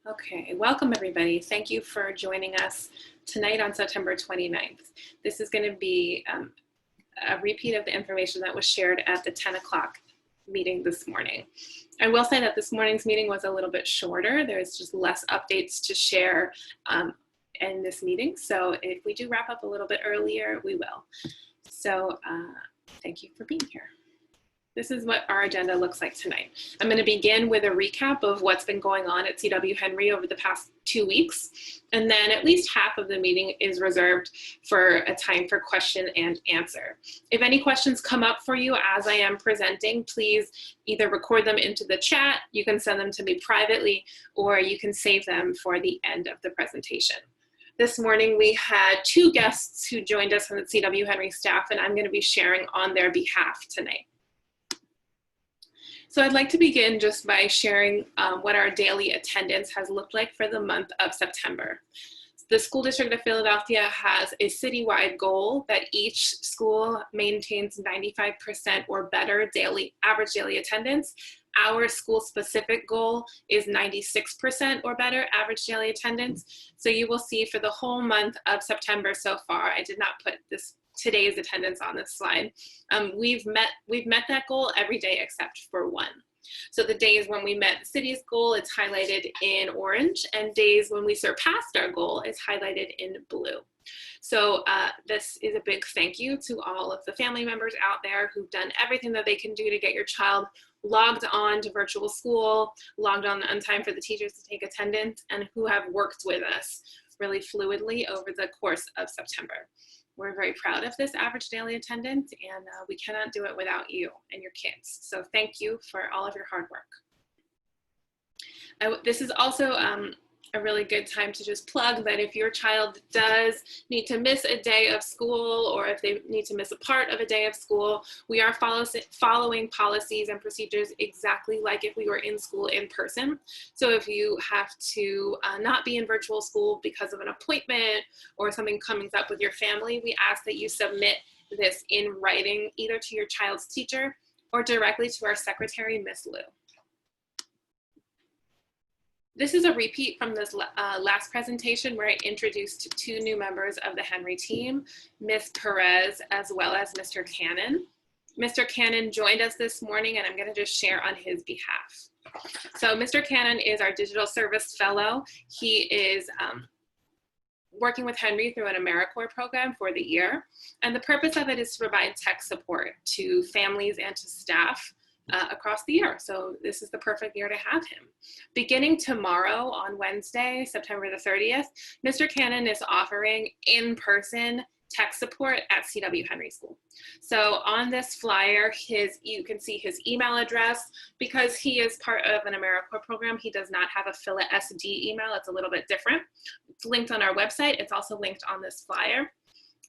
Okay, welcome everybody. Thank you for joining us tonight on September 29th. This is going to be a repeat of the information that was shared at the 10 o'clock meeting this morning. I will say that this morning's meeting was a little bit shorter. There's just less updates to share in this meeting. So if we do wrap up a little bit earlier, we will. So thank you for being here. This is what our agenda looks like tonight. I'm going to begin with a recap of what's been going on at CW Henry over the past 2 weeks, and then at least half of the meeting is reserved for a time for question and answer. If any questions come up for you as I am presenting, please either record them into the chat, you can send them to me privately, or you can save them for the end of the presentation. This morning we had 2 guests who joined us on the CW Henry staff, and I'm going to be sharing on their behalf tonight. So I'd like to begin just by sharing what our daily attendance has looked like for the month of September. The School District of Philadelphia has a citywide goal that each school maintains 95% or better average daily attendance. Our school-specific goal is 96% or better average daily attendance. So you will see for the whole month of September so far, I did not put today's attendance on this slide. We've met that goal every day except for one. So the days when we met the city's goal, it's highlighted in orange, and days when we surpassed our goal is highlighted in blue. So this is a big thank you to all of the family members out there who've done everything that they can do to get your child logged on to virtual school, logged on time for the teachers to take attendance, and who have worked with us really fluidly over the course of September. We're very proud of this average daily attendance, and we cannot do it without you and your kids. So thank you for all of your hard work. This is also a really good time to just plug that if your child does need to miss a day of school, or if they need to miss a part of a day of school, we are following policies and procedures exactly like if we were in school in person. So if you have to not be in virtual school because of an appointment or something comes up with your family, we ask that you submit this in writing either to your child's teacher or directly to our secretary, Miss Lou. This is a repeat from this last presentation where I introduced 2 new members of the Henry team, Ms. Perez as well as Mr. Cannon. Mr. Cannon joined us this morning, and I'm going to just share on his behalf. So Mr. Cannon is our Digital Service Fellow. He is working with Henry through an AmeriCorps program for the year, and the purpose of it is to provide tech support to families and to staff across the year. So this is the perfect year to have him. Beginning tomorrow on Wednesday, September the 30th, Mr. Cannon is offering in-person tech support at CW Henry School. So on this flyer, you can see his email address. Because he is part of an AmeriCorps program, he does not have a Phila SD email. It's a little bit different. It's linked on our website. It's also linked on this flyer.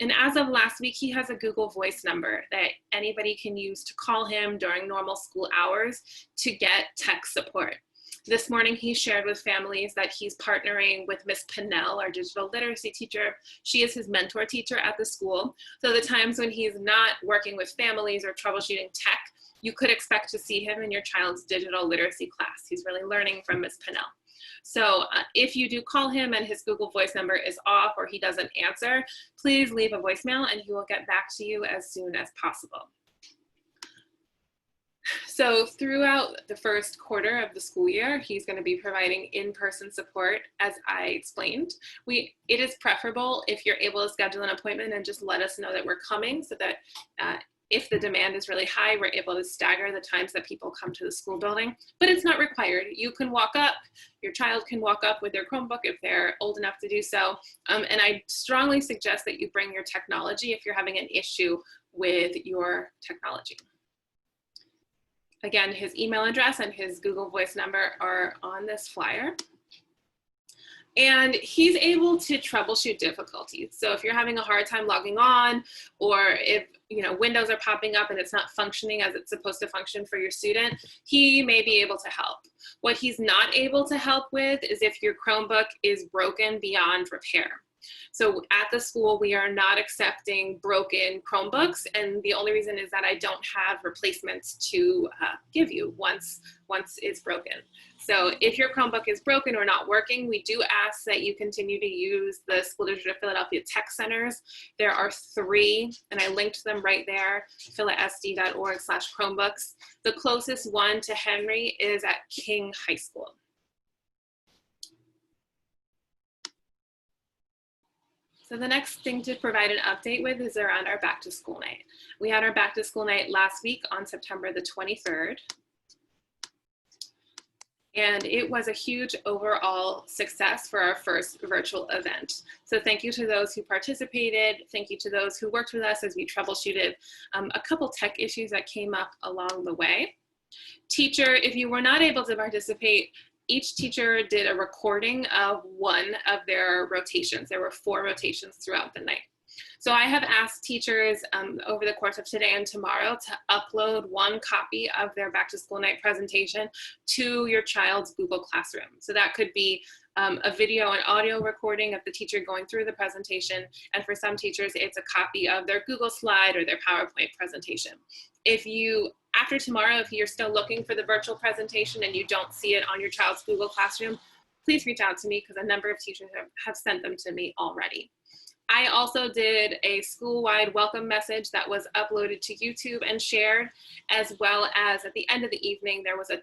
And as of last week, he has a Google Voice number that anybody can use to call him during normal school hours to get tech support. This morning, he shared with families that he's partnering with Miss Pinnell, our digital literacy teacher. She is his mentor teacher at the school. So the times when he's not working with families or troubleshooting tech, you could expect to see him in your child's digital literacy class. He's really learning from Miss Pinnell. So if you do call him and his Google Voice number is off or he doesn't answer, please leave a voicemail and he will get back to you as soon as possible. So throughout the first quarter of the school year, he's going to be providing in-person support, as I explained. It is preferable if you're able to schedule an appointment and just let us know that we're coming, so that if the demand is really high, we're able to stagger the times that people come to the school building, but it's not required. You can walk up, your child can walk up with their Chromebook if they're old enough to do so. And I strongly suggest that you bring your technology if you're having an issue with your technology. Again, his email address and his Google Voice number are on this flyer. And he's able to troubleshoot difficulties. So if you're having a hard time logging on, or if windows are popping up and it's not functioning as it's supposed to function for your student, he may be able to help. What he's not able to help with is if your Chromebook is broken beyond repair. So at the school, we are not accepting broken Chromebooks, and the only reason is that I don't have replacements to give you once it's broken. So if your Chromebook is broken or not working, we do ask that you continue to use the School District of Philadelphia Tech Centers. There are 3, and I linked them right there, philasd.org/Chromebooks. The closest one to Henry is at King High School. So the next thing to provide an update with is around our back to school night. We had our back to school night last week on September the 23rd. And it was a huge overall success for our first virtual event. So thank you to those who participated. Thank you to those who worked with us as we troubleshooted a couple tech issues that came up along the way. Teacher, if you were not able to participate, each teacher did a recording of one of their rotations. There were 4 rotations throughout the night. So I have asked teachers over the course of today and tomorrow to upload 1 copy of their back to school night presentation to your child's Google Classroom. So that could be a video and audio recording of the teacher going through the presentation. And for some teachers, it's a copy of their Google slide or their PowerPoint presentation. If you, after tomorrow, if you're still looking for the virtual presentation and you don't see it on your child's Google Classroom, please reach out to me because a number of teachers have sent them to me already. I also did a school-wide welcome message that was uploaded to YouTube and shared, as well as at the end of the evening, there was a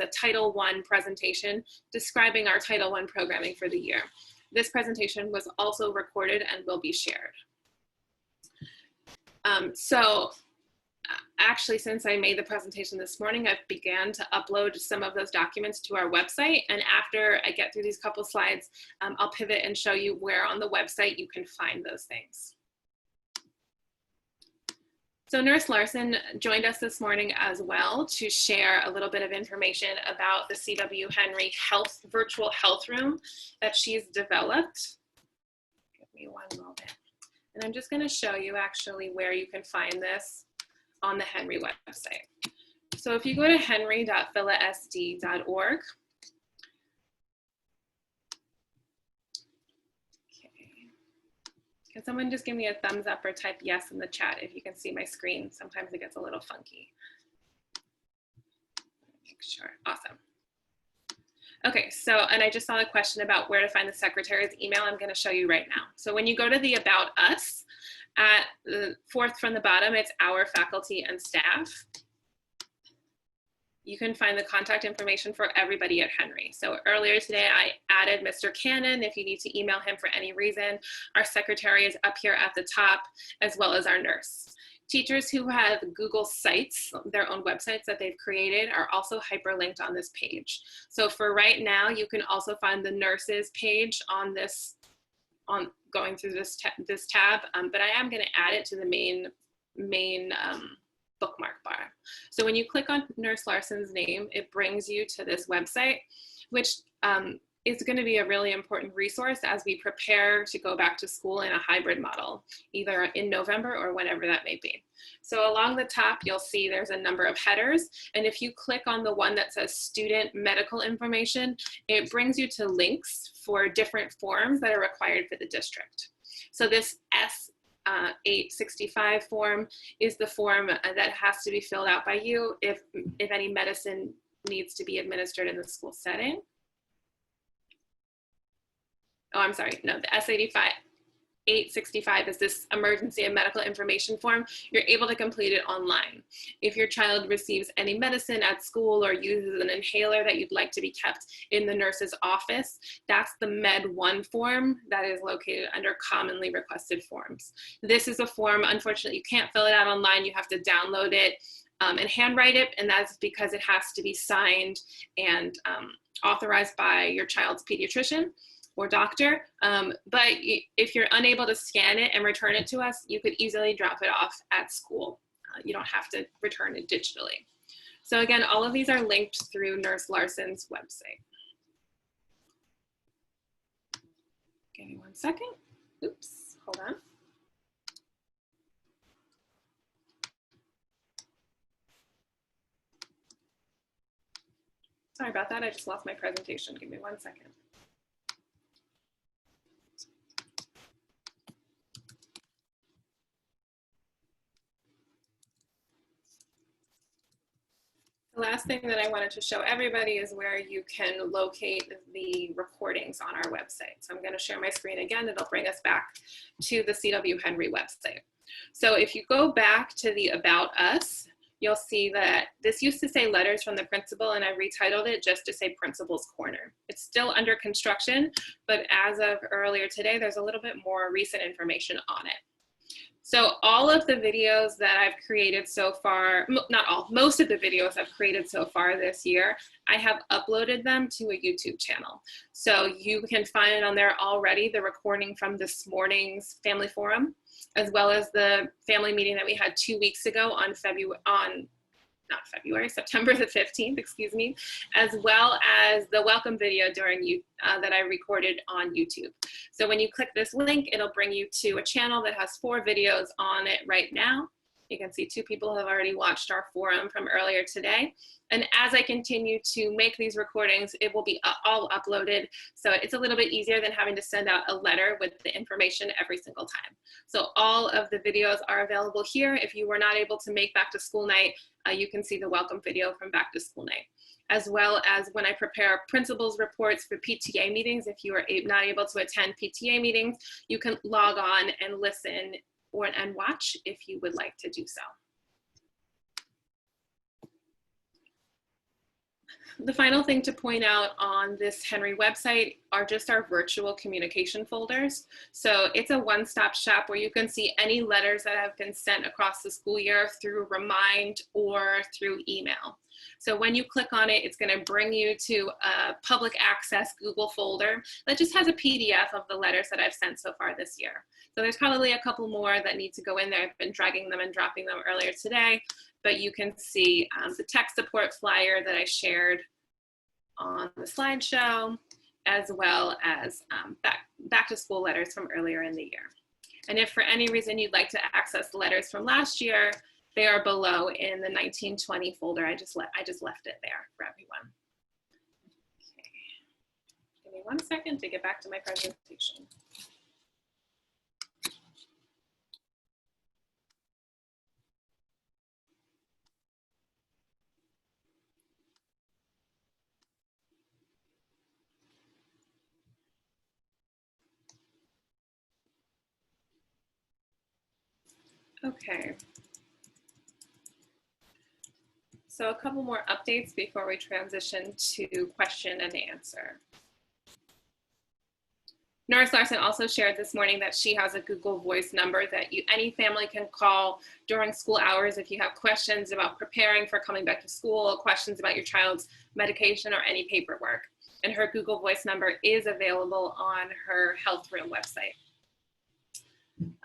Title I presentation describing our Title I programming for the year. This presentation was also recorded and will be shared. Actually, since I made the presentation this morning, I've began to upload some of those documents to our website. And after I get through these couple slides, I'll pivot and show you where on the website you can find those things. So Nurse Larson joined us this morning as well to share a little bit of information about the C.W. Henry virtual health room that she's developed. Give me one moment. And I'm just going to show you actually where you can find this on the Henry website. So if you go to henry.philasd.org, okay. Can someone just give me a thumbs up or type yes in the chat if you can see my screen? Sometimes it gets a little funky. Make sure, awesome. Okay, so, and I just saw a question about where to find the secretary's email. I'm going to show you right now. So when you go to the About Us, at the 4th from the bottom, it's our faculty and staff. You can find the contact information for everybody at Henry. So earlier today, I added Mr. Cannon if you need to email him for any reason. Our secretary is up here at the top, as well as our nurse. Teachers who have Google Sites, their own websites that they've created, are also hyperlinked on this page. So for right now, you can also find the nurses page on this, going through this tab, but I am going to add it to the main bookmark bar. So when you click on Nurse Larson's name, it brings you to this website, which is going to be a really important resource as we prepare to go back to school in a hybrid model, either in November or whenever that may be. So along the top, you'll see there's a number of headers. And if you click on the one that says student medical information, it brings you to links for different forms that are required for the district. So this S865 form is the form that has to be filled out by you if any medicine needs to be administered in the school setting. Oh, I'm sorry, no, the S865 is this emergency and medical information form. You're able to complete it online. If your child receives any medicine at school or uses an inhaler that you'd like to be kept in the nurse's office, that's the Med1 form that is located under commonly requested forms. This is a form, unfortunately, you can't fill it out online. You have to download it and handwrite it, and that's because it has to be signed and authorized by your child's pediatrician or doctor, but if you're unable to scan it and return it to us, you could easily drop it off at school. You don't have to return it digitally. So again, all of these are linked through Nurse Larson's website. Give me one second. Oops, hold on. Sorry about that, I just lost my presentation. Give me one second. The last thing that I wanted to show everybody is where you can locate the recordings on our website. So I'm going to share my screen again. It'll bring us back to the CW Henry website. So if you go back to the About Us, you'll see that this used to say letters from the principal, and I retitled it just to say Principal's Corner. It's still under construction, but as of earlier today, there's a little bit more recent information on it. So all of the videos that I've created so far, not all, most of the videos I've created so far this year, I have uploaded them to a YouTube channel. So you can find on there already the recording from this morning's family forum, as well as the family meeting that we had 2 weeks ago on September the 15th, excuse me, as well as the welcome video that I recorded on YouTube. So when you click this link, it'll bring you to a channel that has 4 videos on it right now. You can see 2 people have already watched our forum from earlier today. And as I continue to make these recordings, it will be all uploaded. So it's a little bit easier than having to send out a letter with the information every single time. So all of the videos are available here. If you were not able to make back to school night, you can see the welcome video from back to school night, as well as when I prepare principals reports for PTA meetings. If you are not able to attend PTA meetings, you can log on and listen and watch if you would like to do so. The final thing to point out on this Henry website are just our virtual communication folders. So it's a one-stop shop where you can see any letters that have been sent across the school year through Remind or through email. So when you click on it, it's going to bring you to a public access Google folder that just has a PDF of the letters that I've sent so far this year. So there's probably a couple more that need to go in there. I've been dragging them and dropping them earlier today, but you can see the tech support flyer that I shared on the slideshow, as well as back to school letters from earlier in the year. And if for any reason you'd like to access the letters from last year, they are below in the 1920 folder. I just left it there for everyone. Okay. Give me 1 second to get back to my presentation. Okay. So a couple more updates before we transition to question and answer. Nurse Larson also shared this morning that she has a Google Voice number that any family can call during school hours if you have questions about preparing for coming back to school, questions about your child's medication or any paperwork. And her Google Voice number is available on her Health Room website.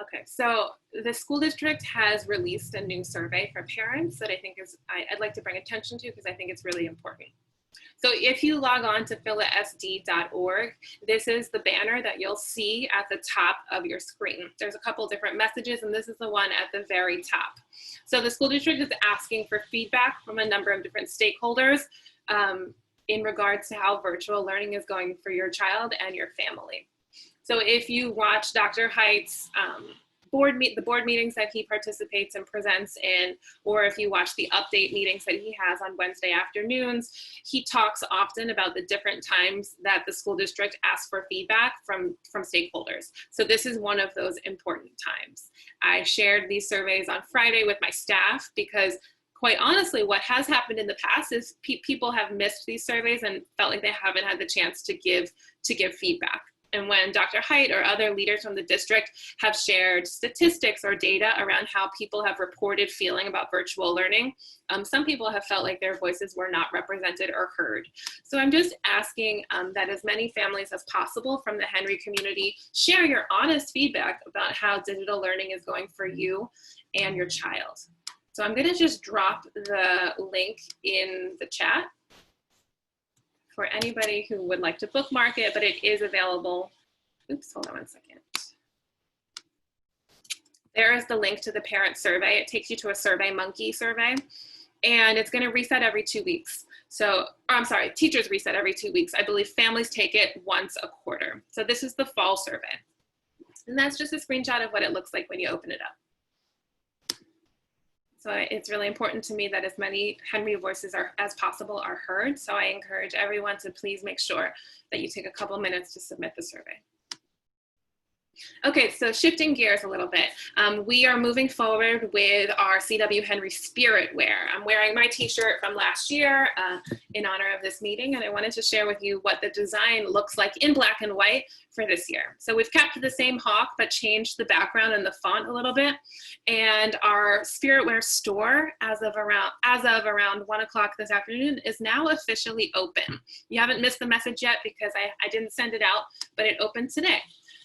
Okay, so the school district has released a new survey for parents that I think I'd like to bring attention to because I think it's really important. So if you log on to philasd.org, this is the banner that you'll see at the top of your screen. There's a couple different messages, and this is the one at the very top. So the school district is asking for feedback from a number of different stakeholders in regards to how virtual learning is going for your child and your family. So if you watch Dr. Height's the board meetings that he participates and presents in, or if you watch the update meetings that he has on Wednesday afternoons, he talks often about the different times that the school district asks for feedback from stakeholders. So this is one of those important times. I shared these surveys on Friday with my staff because quite honestly, what has happened in the past is people have missed these surveys and felt like they haven't had the chance to give feedback. And when Dr. Height or other leaders from the district have shared statistics or data around how people have reported feeling about virtual learning, some people have felt like their voices were not represented or heard. So I'm just asking that as many families as possible from the Henry community share your honest feedback about how digital learning is going for you and your child. So I'm gonna just drop the link in the chat for anybody who would like to bookmark it, but it is available. Oops, hold on 1 second. There is the link to the parent survey. It takes you to a SurveyMonkey survey, and it's gonna reset every 2 weeks. So, I'm sorry, teachers reset every 2 weeks. I believe families take it once a quarter. So this is the fall survey. And that's just a screenshot of what it looks like when you open it up. So it's really important to me that as many Henry voices as possible are heard. So I encourage everyone to please make sure that you take a couple minutes to submit the survey. Okay, so shifting gears a little bit, we are moving forward with our CW Henry Spirit Wear. I'm wearing my t-shirt from last year in honor of this meeting, and I wanted to share with you what the design looks like in black and white for this year. So we've kept the same hawk, but changed the background and the font a little bit. And our Spirit Wear store, as of around 1 o'clock this afternoon, is now officially open. You haven't missed the message yet because I didn't send it out, but it opened today.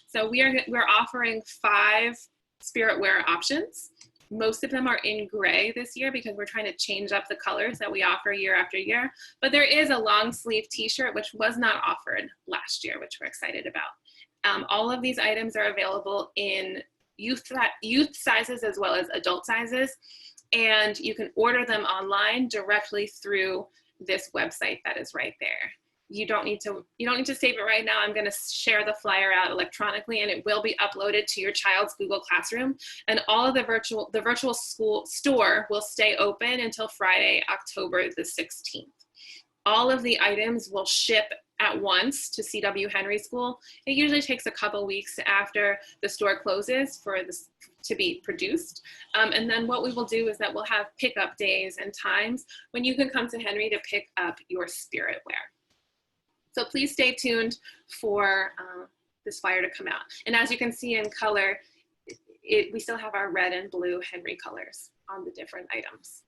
So we're offering 5 Spirit Wear options. Most of them are in gray this year because we're trying to change up the colors that we offer year after year. But there is a long sleeve t-shirt which was not offered last year, which we're excited about. All of these items are available in youth sizes as well as adult sizes. And you can order them online directly through this website that is right there. You don't need to save it right now. I'm going to share the flyer out electronically, and it will be uploaded to your child's Google Classroom. And all of the virtual school store will stay open until Friday, October the 16th. All of the items will ship at once to CW Henry School. It usually takes a couple weeks after the store closes for this to be produced. And then what we will do is that we'll have pickup days and times when you can come to Henry to pick up your Spirit Wear. So please stay tuned for this flyer to come out. And as you can see in color, we still have our red and blue Henry colors on the different items.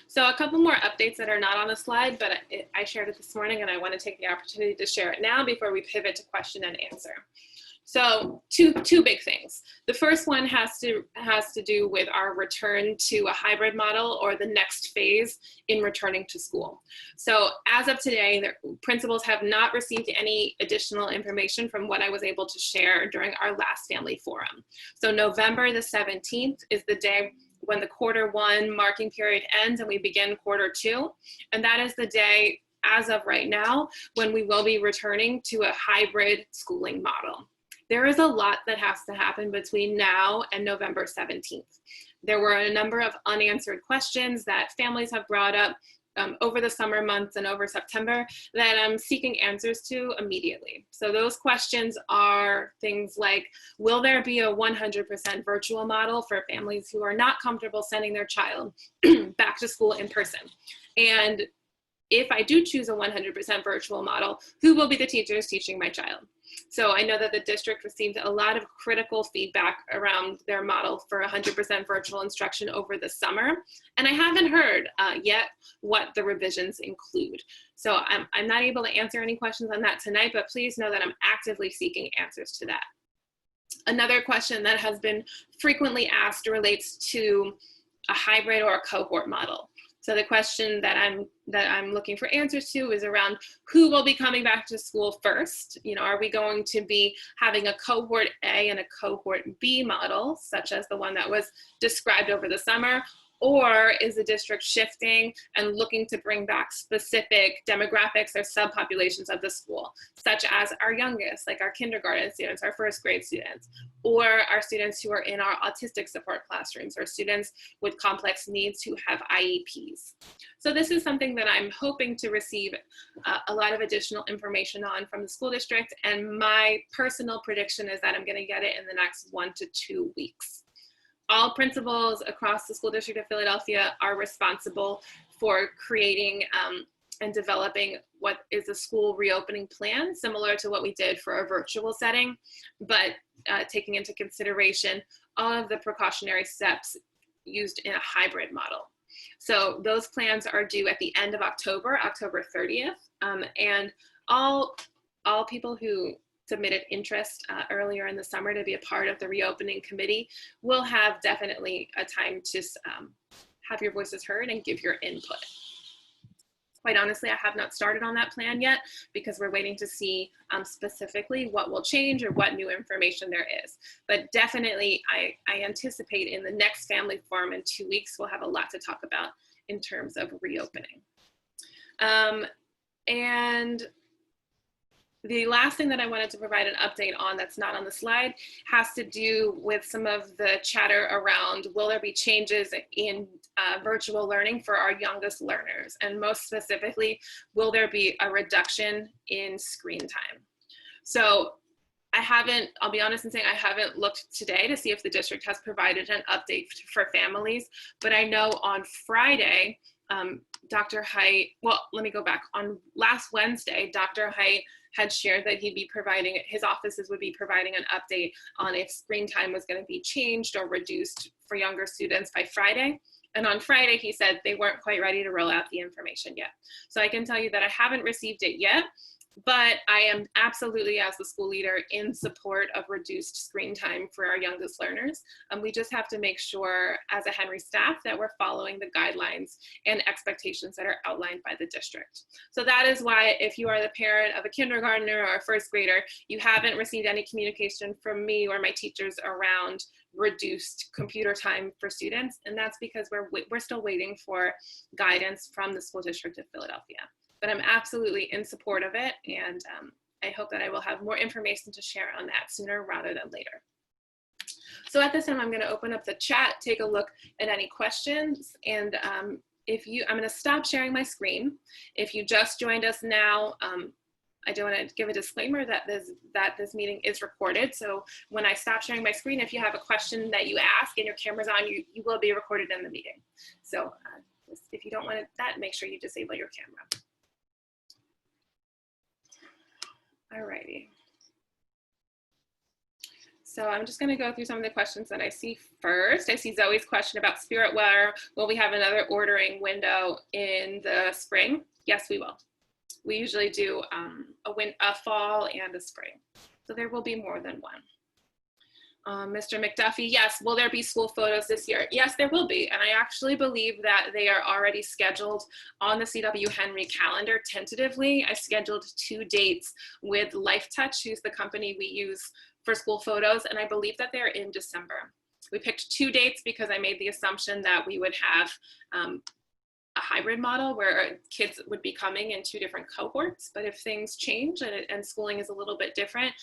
So a couple more updates that are not on the slide, but I shared it this morning and I want to take the opportunity to share it now before we pivot to question and answer. So two big things. The first one has to do with our return to a hybrid model, or the next phase in returning to school. So as of today, the principals have not received any additional information from what I was able to share during our last family forum. So November the 17th is the day when the Q1 marking period ends and we begin Q2. And that is the day, as of right now, when we will be returning to a hybrid schooling model. There is a lot that has to happen between now and November 17th. There were a number of unanswered questions that families have brought up over the summer months and over September that I'm seeking answers to immediately. So those questions are things like, will there be a 100% virtual model for families who are not comfortable sending their child back to school in person? And if I do choose a 100% virtual model, who will be the teachers teaching my child? So I know that the district received a lot of critical feedback around their model for 100% virtual instruction over the summer. And I haven't heard yet what the revisions include. So I'm not able to answer any questions on that tonight, but please know that I'm actively seeking answers to that. Another question that has been frequently asked relates to a hybrid or a cohort model. So the question that I'm looking for answers to is around who will be coming back to school first. You know, are we going to be having a cohort A and a cohort B model, such as the one that was described over the summer? Or is the district shifting and looking to bring back specific demographics or subpopulations of the school, such as our youngest, like our kindergarten students, our first grade students, or our students who are in our autistic support classrooms, or students with complex needs who have IEPs. So this is something that I'm hoping to receive a lot of additional information on from the school district, and my personal prediction is that I'm going to get it in the next 1 to 2 weeks. All principals across the School District of Philadelphia are responsible for creating and developing what is a school reopening plan, similar to what we did for a virtual setting, but taking into consideration all of the precautionary steps used in a hybrid model. So those plans are due at the end of October, October 30th, and all people who submitted interest earlier in the summer to be a part of the reopening committee will have definitely a time to have your voices heard and give your input. Quite honestly, I have not started on that plan yet because we're waiting to see specifically what will change or what new information there is. But definitely, I anticipate in the next family forum in 2 weeks, we'll have a lot to talk about in terms of reopening. And The last thing that I wanted to provide an update on that's not on the slide has to do with some of the chatter around, will there be changes in virtual learning for our youngest learners? And most specifically, will there be a reduction in screen time? So I'll be honest in saying I haven't looked today to see if the district has provided an update for families, but I know on Friday, Dr. Height, well, let me go back. On last Wednesday, Dr. Height had shared that his offices would be providing an update on if screen time was going to be changed or reduced for younger students by Friday. And on Friday, he said they weren't quite ready to roll out the information yet. So I can tell you that I haven't received it yet, but I am absolutely, as the school leader, in support of reduced screen time for our youngest learners. We just have to make sure as a Henry staff that we're following the guidelines and expectations that are outlined by the district. So that is why if you are the parent of a kindergartner or a first grader, you haven't received any communication from me or my teachers around reduced computer time for students. And that's because we're still waiting for guidance from the School District of Philadelphia. But I'm absolutely in support of it, and I hope that I will have more information to share on that sooner rather than later. So at this time, I'm going to open up the chat, take a look at any questions, and I'm going to stop sharing my screen. If you just joined us now, I do want to give a disclaimer that this meeting is recorded. So when I stop sharing my screen, if you have a question that you ask and your camera's on, you will be recorded in the meeting. So if you don't want that, make sure you disable your camera. Alrighty. So I'm just going to go through some of the questions that I see first. I see Zoe's question about Spiritwear. Will we have another ordering window in the spring? Yes, we will. We usually do a fall and a spring. So there will be more than one. Mr. McDuffie, yes, will there be school photos this year? Yes, there will be. And I actually believe that they are already scheduled on the CW Henry calendar tentatively. I scheduled 2 dates with LifeTouch, who's the company we use for school photos, and I believe that they're in December. We picked 2 dates because I made the assumption that we would have a hybrid model where kids would be coming in 2 different cohorts. But if things change and schooling is a little bit different,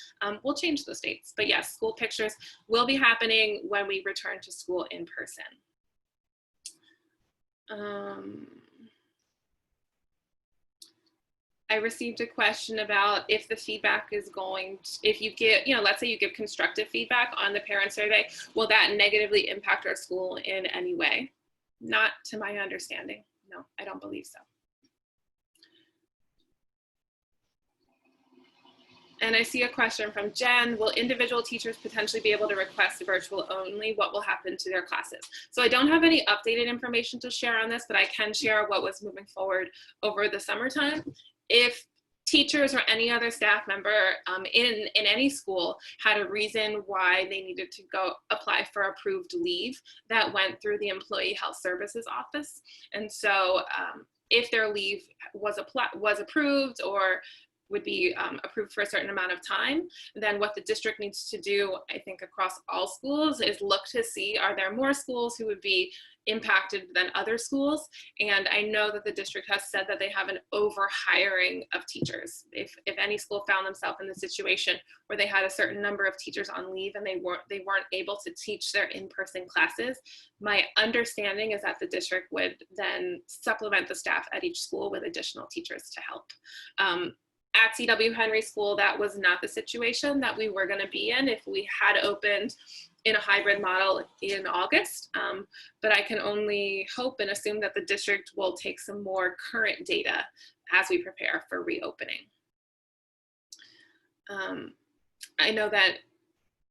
we'll change those dates. But yes, school pictures will be happening when we return to school in person. I received a question about if the feedback is if you give, let's say you give constructive feedback on the parent survey, will that negatively impact our school in any way? Not to my understanding. No, I don't believe so. And I see a question from Jen, will individual teachers potentially be able to request virtual only? What will happen to their classes? So I don't have any updated information to share on this, but I can share what was moving forward over the summertime. If teachers or any other staff member in any school had a reason why they needed to go apply for approved leave, that went through the Employee Health Services Office. And so if their leave was approved or would be approved for a certain amount of time, then what the district needs to do, I think across all schools, is look to see, are there more schools who would be impacted than other schools? And I know that the district has said that they have an over-hiring of teachers. If any school found themselves in the situation where they had a certain number of teachers on leave and they weren't able to teach their in-person classes, my understanding is that the district would then supplement the staff at each school with additional teachers to help. At CW Henry School, that was not the situation that we were going to be in if we had opened in a hybrid model in August, but I can only hope and assume that the district will take some more current data as we prepare for reopening. I know that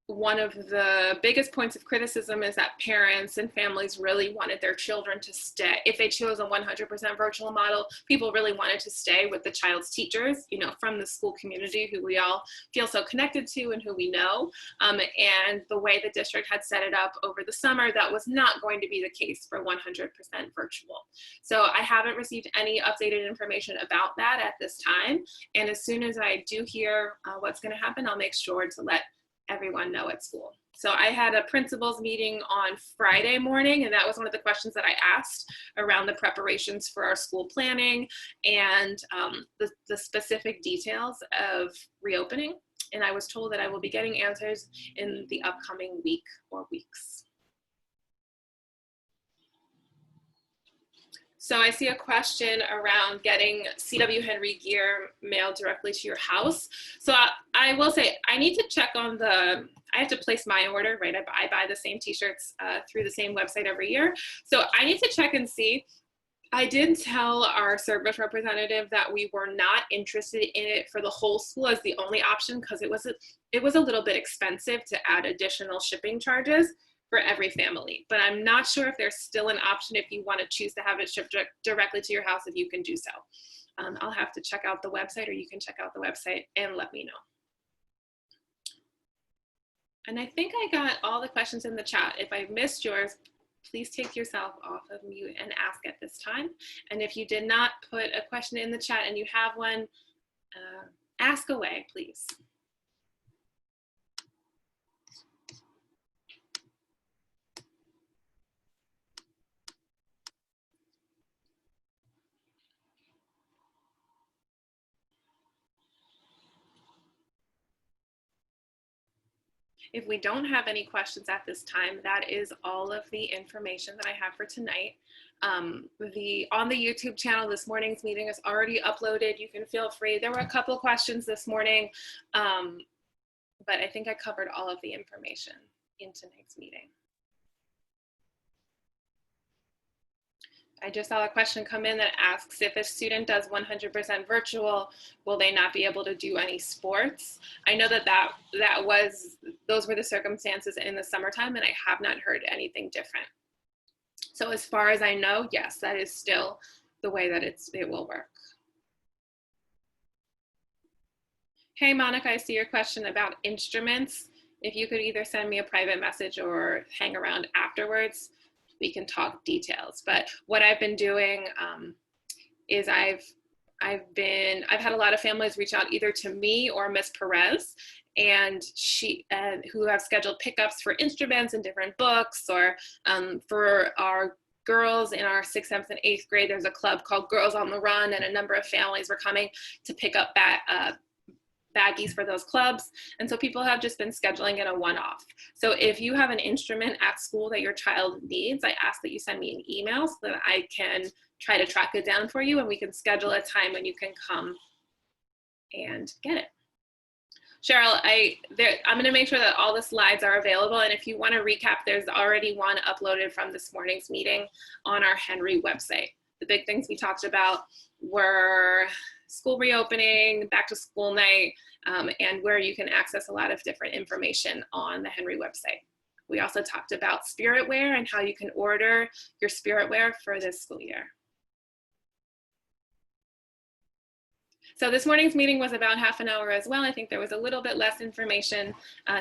one of the biggest points of criticism is that parents and families really wanted their children to stay. If they chose a 100% virtual model, people really wanted to stay with the child's teachers, from the school community who we all feel so connected to and who we know. And the way the district had set it up over the summer, that was not going to be the case for 100% virtual. So I haven't received any updated information about that at this time. And as soon as I do hear what's going to happen, I'll make sure to let everyone know at school. So I had a principals meeting on Friday morning, and that was one of the questions that I asked around the preparations for our school planning and the specific details of reopening. And I was told that I will be getting answers in the upcoming week or weeks. So I see a question around getting CW Henry gear mailed directly to your house. So I will say I need to check on I have to place my order, right? I buy the same t-shirts through the same website every year. So I need to check and see. I did tell our service representative that we were not interested in it for the whole school as the only option because it was a little bit expensive to add additional shipping charges for every family. But I'm not sure if there's still an option if you want to choose to have it shipped directly to your house, if you can do so. I'll have to check out the website, or you can check out the website and let me know. And I think I got all the questions in the chat. If I missed yours, please take yourself off of mute and ask at this time. And if you did not put a question in the chat and you have one, ask away, please. If we don't have any questions at this time, that is all of the information that I have for tonight. On the YouTube channel, this morning's meeting is already uploaded. You can feel free. There were a couple of questions this morning, but I think I covered all of the information in tonight's meeting. I just saw a question come in that asks, if a student does 100% virtual, will they not be able to do any sports? I know those were the circumstances in the summertime, and I have not heard anything different. So as far as I know, yes, that is still the way that it will work. Hey, Monica, I see your question about instruments. If you could either send me a private message or hang around afterwards, we can talk details. But what I've been doing is I've had a lot of families reach out either to me or Miss Perez, and who have scheduled pickups for instruments and different books, or for our girls in our 6th, 7th, and 8th grade, there's a club called Girls on the Run, and a number of families were coming to pick up baggies for those clubs. And so people have just been scheduling it a one-off. So if you have an instrument at school that your child needs, I ask that you send me an email so that I can try to track it down for you, and we can schedule a time when you can come and get it. Cheryl, I'm going to make sure that all the slides are available. And if you want to recap, there's already one uploaded from this morning's meeting on our Henry website. The big things we talked about were school reopening, back to school night, and where you can access a lot of different information on the Henry website. We also talked about spirit wear and how you can order your spirit wear for this school year. So this morning's meeting was about half an hour as well. I think there was a little bit less information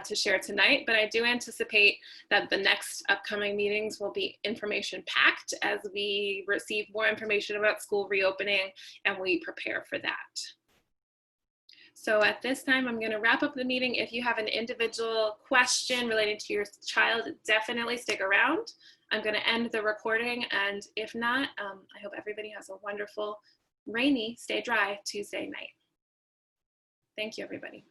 to share tonight, but I do anticipate that the next upcoming meetings will be information packed as we receive more information about school reopening and we prepare for that. So at this time, I'm going to wrap up the meeting. If you have an individual question related to your child, definitely stick around. I'm going to end the recording, and if not, I hope everybody has a wonderful, rainy, stay dry Tuesday night. Thank you, everybody.